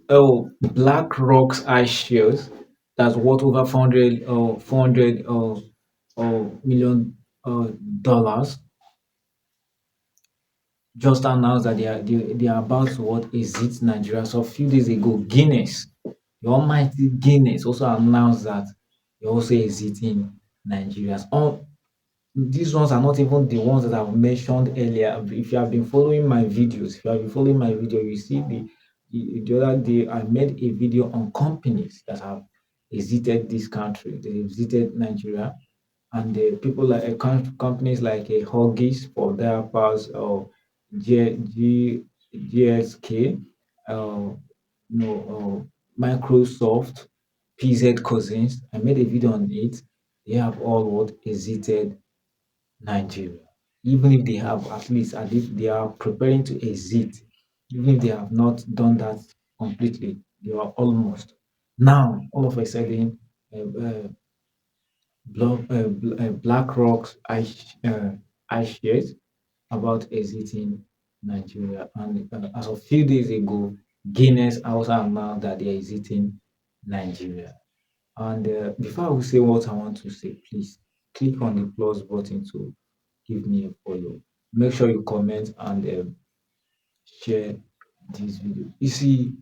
Oh, Black Rock's iShares that's worth over 400 million dollars just announced that they are about to what exit Nigeria. So a few days ago, Guinness, the almighty Guinness, also announced that they're also exiting Nigeria. These ones are not even the ones that I've mentioned earlier. If you have been following my videos, if you have been following my video, you see the other day I made a video on companies that have exited this country. They exited Nigeria, and the people like companies like Huggies for diapers or G, G, GSK, Microsoft, PZ Cousins. I made a video on it. They have all what exited Nigeria. Even if they have at least, as if they are preparing to exit, even if they have not done that completely, they are almost. Now, all of a sudden, BlackRock's iShares about exiting Nigeria. And as of few days ago, Guinness also announced that they are exiting Nigeria. And before I will say what I want to say, please click on the plus button to give me a follow. Make sure you comment and share this video. You see,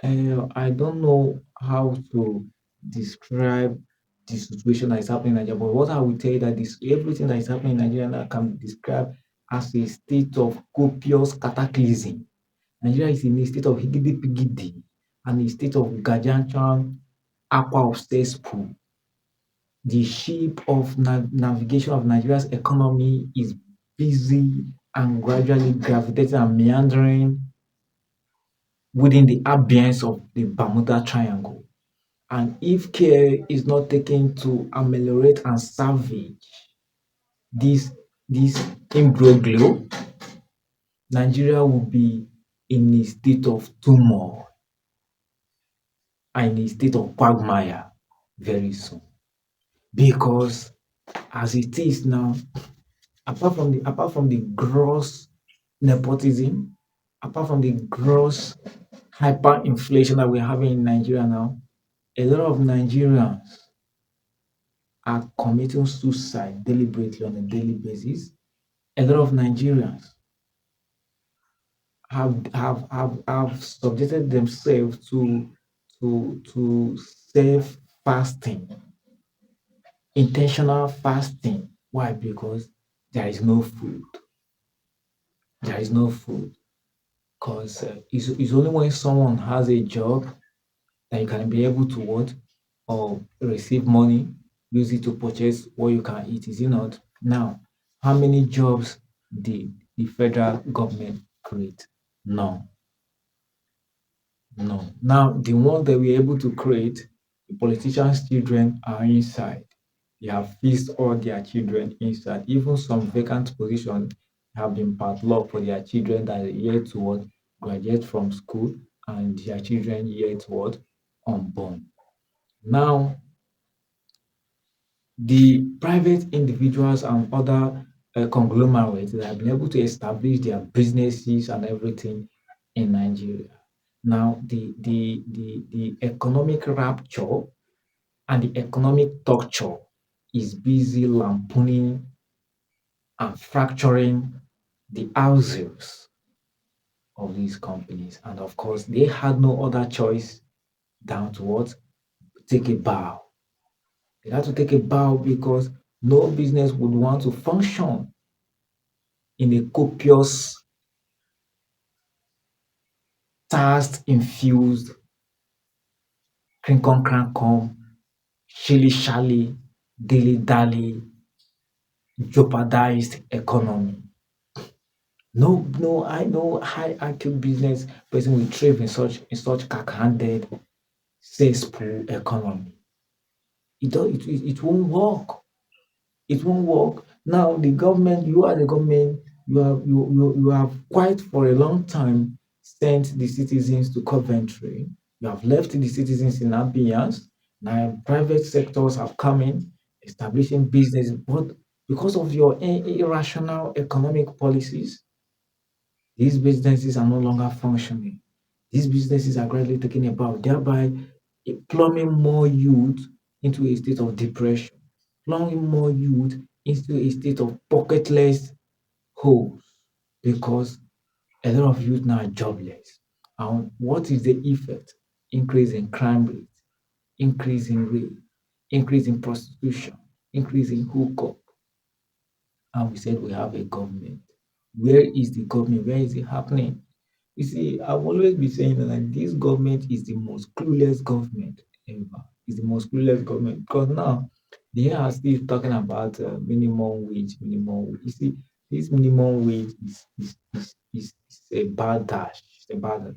I don't know how to describe the situation that is happening in Nigeria, but what I will tell you that this everything that is happening in Nigeria now can be described as a state of copious cataclysm. Nigeria is in a state of higgity piggity and a state of gargantuan aqua of cesspool. The ship of navigation of Nigeria's economy is busy and gradually gravitating and meandering within the ambience of the Bermuda Triangle. And if care is not taken to ameliorate and salvage this this imbroglio, Nigeria will be in a state of turmoil and in a state of quagmire very soon. Because as it is now, apart from the gross nepotism, apart from the gross hyperinflation that we're having in Nigeria now, a lot of Nigerians are committing suicide deliberately on a daily basis. A lot of Nigerians have subjected themselves to self fasting, intentional fasting. Why? Because there is no food. There is no food. Because it's only when someone has a job that you can be able to what or receive money, use it to purchase what you can eat. Is it not? Now, how many jobs did the federal government create? No, no. Now, the ones that we're able to create, the politicians' children are inside. They have fixed all their children inside. Even some vacant positions have been padlocked for their children that are yet to what graduate from school and their children yet what unborn. Now, the private individuals and other conglomerates that have been able to establish their businesses and everything in Nigeria. Now, the economic rapture and the economic torture is busy lampooning and fracturing the houses of these companies. And of course, they had no other choice than to what? Take a bow. They had to take a bow because no business would want to function in a copious, task infused, crinkum crankum, shilly shally, dilly dally, jeopardized economy. No, I know high IQ business person will thrive in such cack-handed cesspool economy. It won't work. It won't work. Now the government, you are the government, you have quite for a long time sent the citizens to Coventry. You have left the citizens in abeyance. Now private sectors have come in, establishing business, but because of your irrational economic policies, these businesses are no longer functioning. These businesses are gradually taken about, thereby plunging more youth into a state of depression, plunging more youth into a state of pocketless holes because a lot of youth now are jobless. And what is the effect? Increase in crime rate, increase in rape, increase in prostitution, increase in hookup. And we said we have a government. Where is the government? Where is it happening? You see, I've always been saying that like, this government is the most clueless government ever. It's the most clueless government because now they are still talking about minimum wage, minimum wage. You see, this minimum wage is a bad dash. It's a bad dash.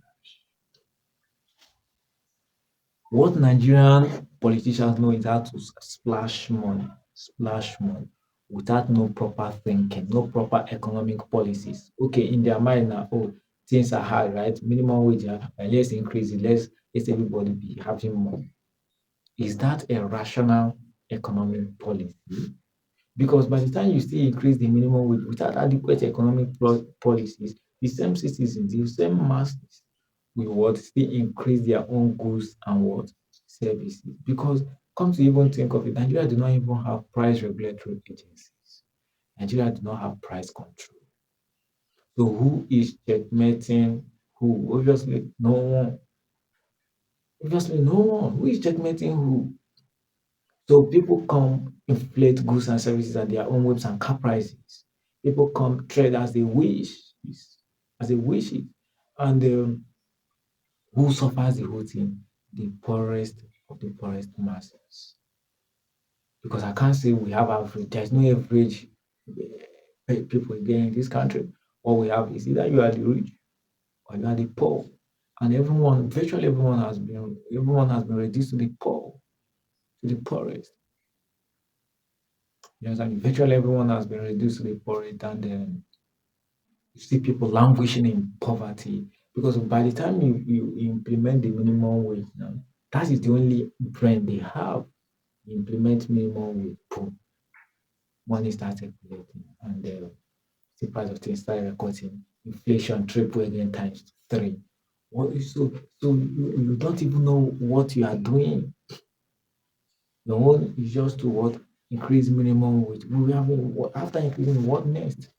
What Nigerian politicians know is how to splash money without no proper thinking, no proper economic policies. Okay, in their mind now, oh, things are hard, right? Minimum wage, let's increase it. Let's everybody be having more. Is that a rational economic policy? Because by the time you still increase the minimum wage without adequate economic policies, the same citizens, the same masses will what still increase their own goods and what services. Because come to even think of it, Nigeria do not even have price regulatory agencies. Nigeria do not have price control. So who is checkmating who? Obviously, no one. Obviously, no one. Who is checkmating who? So people come inflate goods and services at their own whims and cap prices. People come trade as they wish, as they wish it. And who suffers the whole thing? The poorest of the poorest masses. Because I can't say we have average. There's no average people again in this country. What we have is either you are the rich or you are the poor. And virtually everyone has been reduced to the poor, to the poorest. You understand? Virtually everyone has been reduced to the poorest, and you see people languishing in poverty because by the time you implement the minimum wage now, that is the only brand they have. You implement minimum wage, boom, money starts circulating, and the price of things start recording. Inflation triple again times three. So you don't even know what you are doing. Your own is just to what increase minimum wage. We have after increasing what next?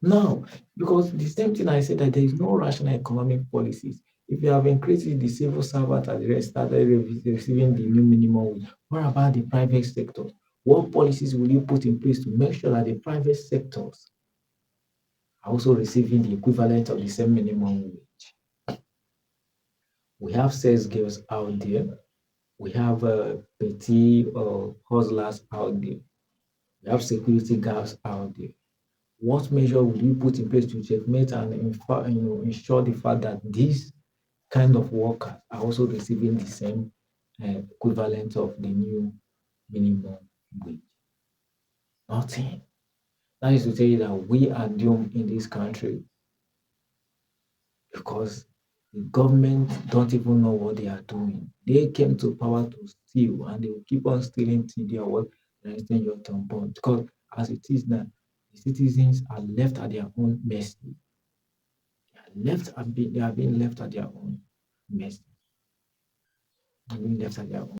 Now, because the same thing I said that there is no rational economic policies. If you have increased it, the civil servant at the rest started receiving the new minimum wage, what about the private sector? What policies will you put in place to make sure that the private sectors are also receiving the equivalent of the same minimum wage? We have sales girls out there. We have petty hustlers out there. We have security guards out there. What measure will you put in place to checkmate and ensure the fact that these kind of workers are also receiving the same equivalent of the new minimum wage? Nothing. That is to tell you that we are doomed in this country because the government don't even know what they are doing. They came to power to steal and they will keep on stealing till they are what they are your turn because as it is now, the citizens are left at their own mercy. They are being left at their own mercy. They are being left at their own